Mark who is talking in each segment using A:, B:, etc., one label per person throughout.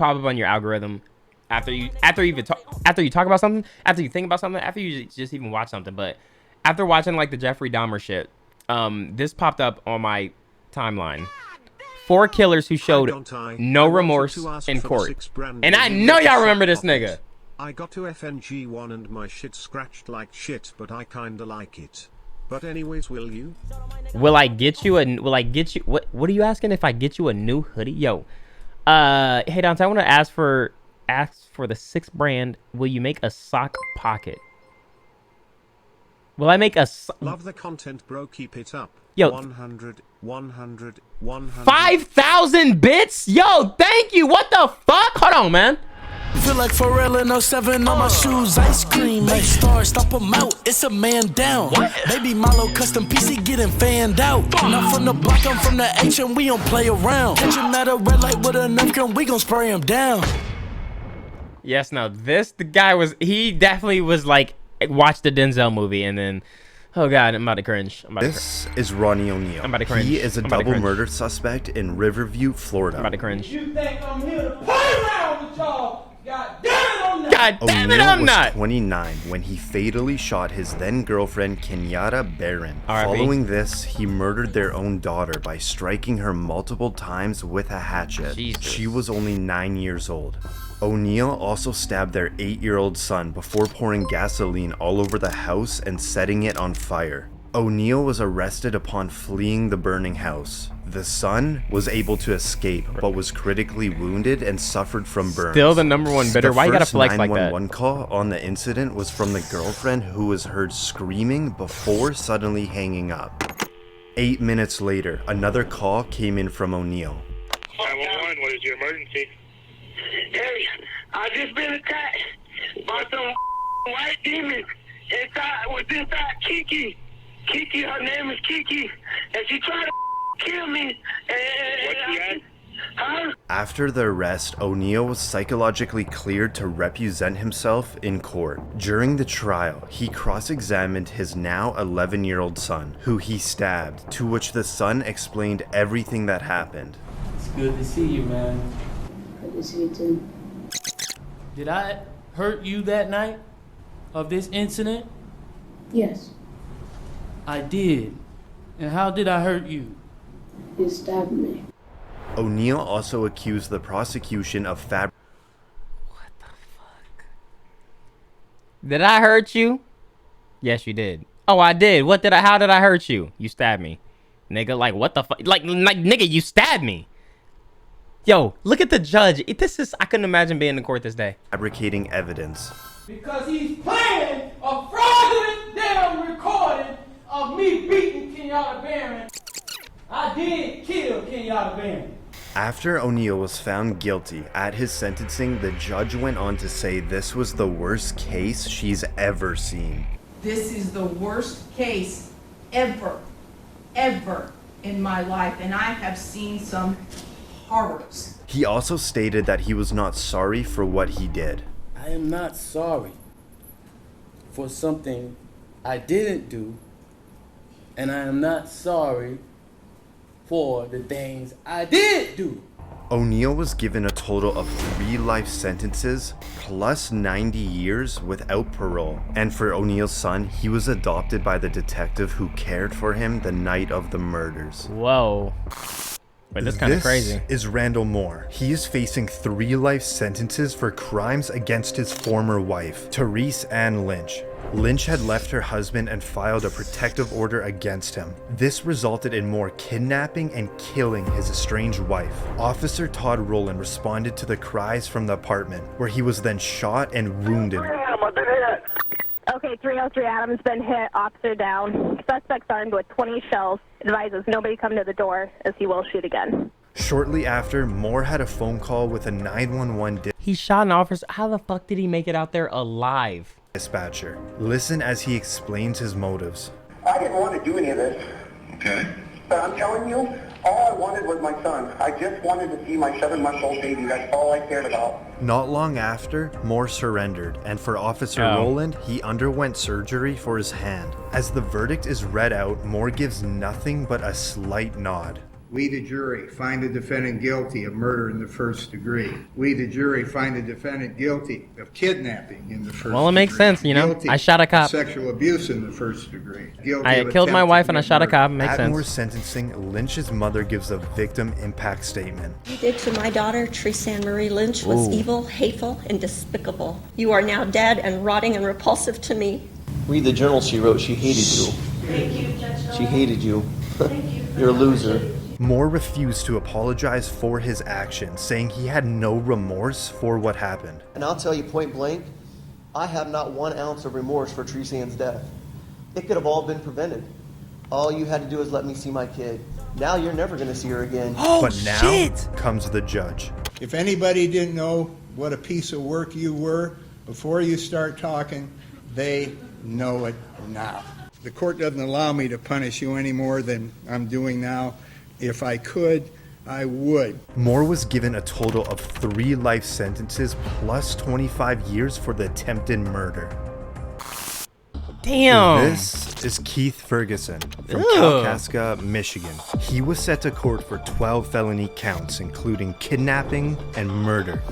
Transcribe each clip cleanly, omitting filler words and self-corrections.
A: pop up on your algorithm after you talk about something, after you think about something, after you just even watch something. But after watching like the Jeffrey Dahmer shit, this popped up on my timeline. 4 killers who showed no remorse in court. And I know y'all remember this nigga.
B: I got to FNG1 and my shit scratched like shit, but I kinda like it. But anyways, will you?
A: Will I get you what are you asking? If I get you a new hoodie? Yo. Hey Dante, I want to ask for the 6th brand. Will you make a sock pocket? Will I make a
B: Love the content, bro. Keep it up.
A: Yo,
B: 100
A: 5,000 bits? Yo, thank you. What the fuck? Hold on, man.
C: Feel like Pharrell in 07 on my shoes. Ice cream, make stars, stomp them out. It's a man down. Baby Milo custom PC getting fanned out. Not from the block, I'm from the H and we don't play around. Catch him at a red light with a nerf gun, we gon' spray him down.
A: Yes, now the guy he definitely was like, watch the Denzel movie and then, oh God, I'm about to cringe.
D: This is Ronnie ONeill.
A: I'm about to cringe.
D: He is a double murder suspect in Riverview, Florida.
A: I'm about to cringe.
E: You think I'm here to play around with y'all? God damn it, I'm not.
A: God damn it, I'm not.
D: was 29 when he fatally shot his then girlfriend Kenyatta Barron. Following this, he murdered their own daughter by striking her multiple times with a hatchet.
A: Jesus.
D: She was only 9 years old. ONeill also stabbed their 8-year-old son before pouring gasoline all over the house and setting it on fire. ONeill was arrested upon fleeing the burning house. The son was able to escape, but was critically wounded and suffered from burns.
A: Still the #1 bidder. Why you gotta flex like that?
D: The first 911 call on the incident was from the girlfriend who was heard screaming before suddenly hanging up. 8 minutes later, another call came in from ONeill.
F: 911, what is your emergency?
G: Hey, I just been attacked by some white demons inside Kiki. Kiki, her name is Kiki, and she tried to kill me.
F: What's she at?
G: Huh?
D: After the arrest, ONeill was psychologically cleared to represent himself in court. During the trial, he cross-examined his now 11-year-old son, who he stabbed, to which the son explained everything that happened.
E: It's good to see you, man.
H: Good to see you too.
E: Did I hurt you that night of this incident?
H: Yes.
E: I did. And how did I hurt you?
H: You stabbed me.
D: ONeill also accused the prosecution of
A: What the fuck? Did I hurt you? Yes, you did. Oh, I did. How did I hurt you? You stabbed me. Nigga, like, what the fuck? Like, nigga, you stabbed me. Yo, look at the judge. I couldn't imagine being in court this day.
D: fabricating evidence.
E: Because he's playing a fraudulent damn recording of me beating Kenyatta Barron. I did kill Kenyatta Barron.
D: After ONeill was found guilty at his sentencing, the judge went on to say this was the worst case she's ever seen.
I: This is the worst case ever in my life, and I have seen some horrors.
D: He also stated that he was not sorry for what he did.
E: I am not sorry for something I didn't do, and I am not sorry for the things I did do.
D: ONeill was given a total of 3 life sentences plus 90 years without parole. And for ONeill's son, he was adopted by the detective who cared for him the night of the murders.
A: Whoa. But that's kind of crazy.
D: This is Randall Moore. He is facing 3 life sentences for crimes against his former wife, Therese Ann Lynch. Lynch had left her husband and filed a protective order against him. This resulted in Moore kidnapping and killing his estranged wife. Officer Todd Rowland responded to the cries from the apartment, where he was then shot and wounded.
J: Okay, 303 Adams been hit, officer down. Suspect's armed with 20 shells. Advises nobody come to the door, as he will shoot again.
D: Shortly after, Moore had a phone call with a 911
A: He shot an officer. How the fuck did he make it out there alive?
D: dispatcher. Listen as he explains his motives.
K: I didn't want to do any of this.
F: Okay.
K: But I'm telling you, all I wanted was my son. I just wanted to see my 7-month-old baby. That's all I cared about.
D: Not long after, Moore surrendered, and for Officer Rowland, he underwent surgery for his hand. As the verdict is read out, Moore gives nothing but a slight nod.
L: We, the jury, find the defendant guilty of murder in the first degree. We, the jury, find the defendant guilty of kidnapping in the first degree.
A: Well, it makes sense, you know.
L: Guilty
A: I shot a cop.
L: of sexual abuse in the first degree. Guilty
A: I
L: of
A: killed my
L: attempt
A: wife
L: to
A: and I
L: commit
A: shot a
L: murder.
A: cop. Makes
D: At Moore's
A: sense.
D: sentencing, Lynch's mother gives a victim impact statement.
M: You did to my daughter, Teresa Ann Marie Lynch, was
D: Ooh.
M: evil, hateful, and despicable. You are now dead and rotting and repulsive to me.
N: Read the journal she wrote. She hated you.
M: Thank you, Judge.
N: She hated you.
M: Thank you.
N: You're a loser.
D: Moore refused to apologize for his actions, saying he had no remorse for what happened.
N: And I'll tell you point blank, I have not 1 ounce of remorse for Teresa Ann's death. It could have all been prevented. All you had to do is let me see my kid. Now you're never going to see her again.
D: But now comes the judge.
L: If anybody didn't know what a piece of work you were before you start talking, they know it now. The court doesn't allow me to punish you any more than I'm doing now. If I could, I would.
D: Moore was given a total of 3 life sentences plus 25 years for the attempted murder.
A: Damn.
D: This is Keith Ferguson from
A: Ew.
D: Kalkaska, Michigan. He was set to court for 12 felony counts, including kidnapping and murder.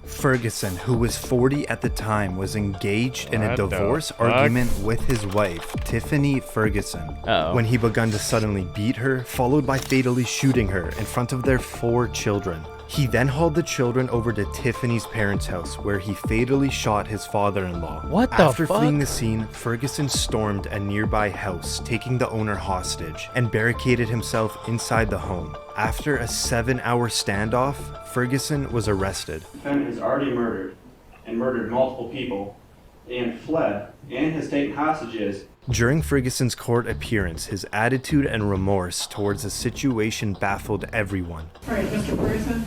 D: Ferguson, who was 40 at the time, was engaged in a
A: What the
D: divorce
A: fuck?
D: argument with his wife, Tiffany Ferguson,
A: Uh-oh.
D: when he began to suddenly beat her, followed by fatally shooting her in front of their 4 children. He then hauled the children over to Tiffany's parents' house, where he fatally shot his father-in-law.
A: What the
D: After
A: fuck?
D: fleeing the scene, Ferguson stormed a nearby house, taking the owner hostage, and barricaded himself inside the home. After a 7-hour standoff, Ferguson was arrested.
O: The defendant has already murdered and murdered multiple people and fled and has taken hostages.
D: During Ferguson's court appearance, his attitude and remorse towards the situation baffled everyone.
P: All right, Mr. Ferguson,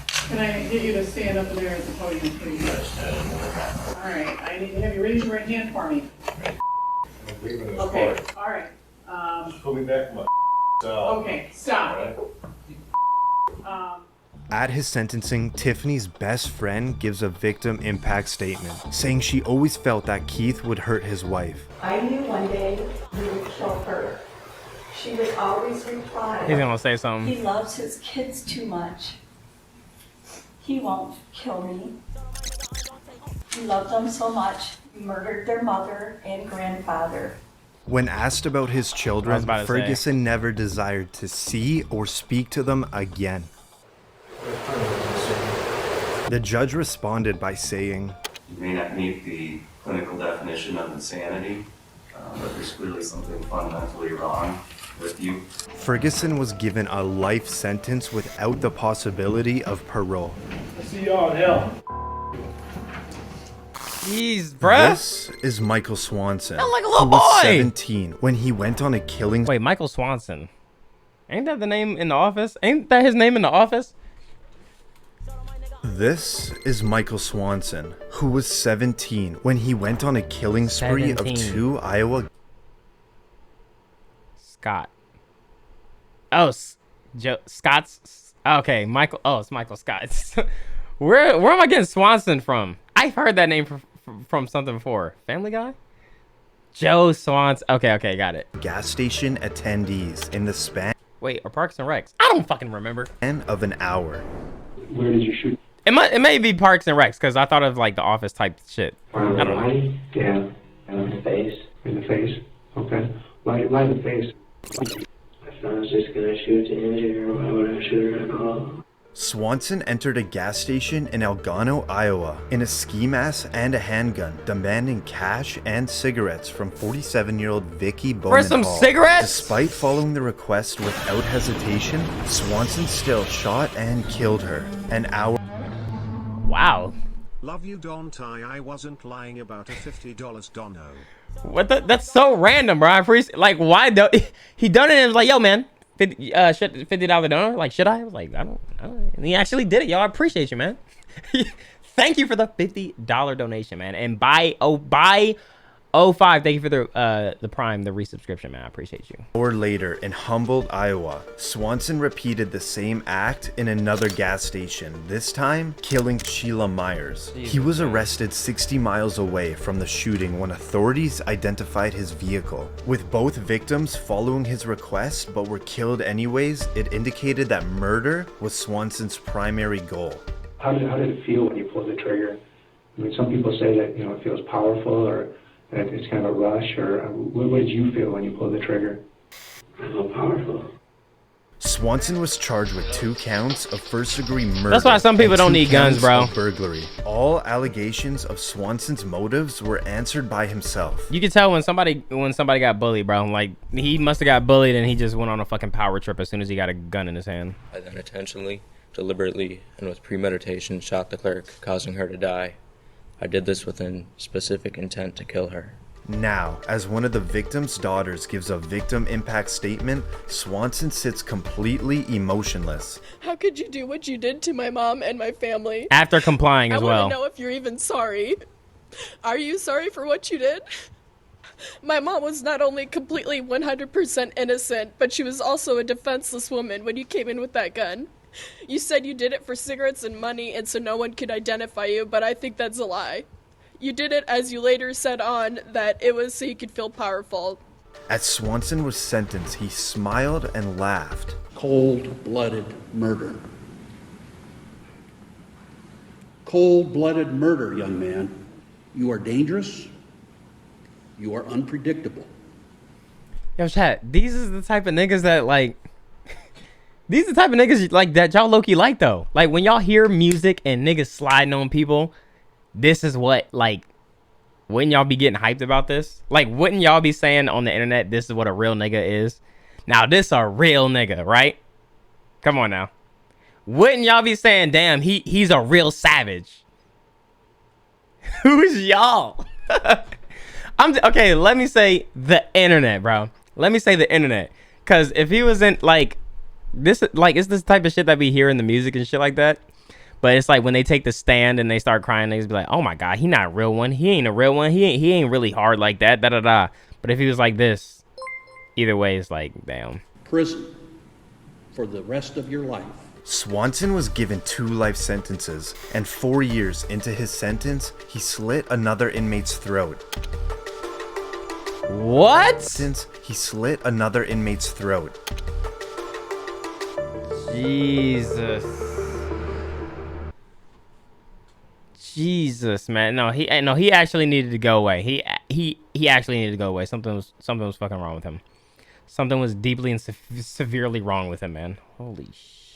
P: can I get you to stand up there at the podium, please? All right, I need to have you raise your right hand for me. Okay, all right.
Q: Pull me back from my
P: Okay, stop.
D: At his sentencing, Tiffany's best friend gives a victim impact statement, saying she always felt that Keith would hurt his wife.
R: I knew one day we would kill her. She would always reply,
A: He's gonna say something.
R: he loves his kids too much. He won't kill me. He loved them so much, he murdered their mother and grandfather.
D: When asked about his
A: I was
D: children,
A: about to say.
D: Ferguson never desired to see or speak to them again. The judge responded by saying,
S: You may not meet the clinical definition of insanity, but there's clearly something fundamentally wrong with you.
D: Ferguson was given a life sentence without the possibility of parole.
Q: I'll see y'all in hell.
A: Jeez, bruh.
D: This is Michael Swanson,
A: Sound like a little
D: who was
A: boy.
D: 17 when he went on a killing.
A: Wait, Michael Swanson. Ain't that the name in The Office? Ain't that his name in The Office?
D: This is Michael Swanson, who was 17 when he went on a killing spree of
A: 17.
D: 2 Iowa.
A: Scott. Oh, Scott's. Okay, Michael. Oh, it's Michael Scott. Where am I getting Swanson from? I've heard that name from something before. Family Guy? Joe Swanson. Okay, got it.
D: Gas station attendees in the span
A: Wait, or Parks and Recs? I don't fucking remember.
D: of an hour.
Q: Where did you shoot?
A: It may be Parks and Recs because I thought of like The Office type shit. I don't know.
Q: Yeah. In the face. In the face. Okay. Why the face? I thought I was just gonna shoot to injure her. Why would I shoot her at all?
D: Swanson entered a gas station in Algano, Iowa, in a ski mask and a handgun, demanding cash and cigarettes from 47-year-old Vicky Bowman.
A: For some
D: Hall.
A: cigarettes?
D: Despite following the request without hesitation, Swanson still shot and killed her. An hour.
A: Wow.
B: Love you, Dontai. I wasn't lying about a $50 dono.
A: What the? That's so random, bro. I appreciate. Like, why? He done it and was like, yo, man. $50 donor? Like, should I? I was like, I don't. And he actually did it, yo. I appreciate you, man. Thank you for the $50 donation, man. And buy 05, thank you for the Prime, the resubscription, man. I appreciate you.
D: An hour later, in Humboldt, Iowa, Swanson repeated the same act in another gas station, this time killing Sheila Myers. He was arrested 60 miles away from the shooting when authorities identified his vehicle. With both victims following his request but were killed anyways, it indicated that murder was Swanson's primary goal.
Q: How did it feel when you pulled the trigger? I mean, some people say that, you know, it feels powerful or that it's kind of a rush, or what did you feel when you pulled the trigger? I felt powerful.
D: Swanson was charged with 2 counts of first-degree murder.
A: That's why some people don't need guns, bro.
D: Burglary. All allegations of Swanson's motives were answered by himself.
A: You can tell when somebody got bullied, bro. Like, he must have got bullied and he just went on a fucking power trip as soon as he got a gun in his hand.
T: I then intentionally, deliberately, and with premeditation shot the clerk, causing her to die. I did this with a specific intent to kill her.
D: Now, as one of the victim's daughters gives a victim impact statement, Swanson sits completely emotionless.
U: How could you do what you did to my mom and my family?
A: After complying as well.
U: I want to know if you're even sorry. Are you sorry for what you did? My mom was not only completely 100% innocent, but she was also a defenseless woman when you came in with that gun. You said you did it for cigarettes and money and so no one could identify you, but I think that's a lie. You did it, as you later said on, that it was so you could feel powerful.
D: As Swanson was sentenced, he smiled and laughed.
V: Cold-blooded murder. Cold-blooded murder, young man. You are dangerous. You are unpredictable.
A: Yo, chat, these is the type of niggas that, like... These are the type of niggas like that y'all low-key like, though. Like, when y'all hear music and niggas sliding on people, this is what, like, wouldn't y'all be getting hyped about this? Like, wouldn't y'all be saying on the internet, this is what a real nigga is? Now, this a real nigga, right? Come on now. Wouldn't y'all be saying, damn, he's a real savage? Who's y'all? Okay, let me say the internet, bro. Let me say the internet. Because if he wasn't, like... This, like, it's this type of shit that we hear in the music and shit like that. But it's like when they take the stand and they start crying, they be like, oh my God, he not a real one. He ain't a real one. He ain't really hard like that. Da da da. But if he was like this, either way, it's like, damn.
V: Prison for the rest of your life.
D: Swanson was given 2 life sentences, and 4 years into his sentence, he slit another inmate's throat.
A: What?
D: Since he slit another inmate's throat.
A: Jesus, man. No, he actually needed to go away. He actually needed to go away. Something was fucking wrong with him. Something was deeply and severely wrong with him, man. Holy shit.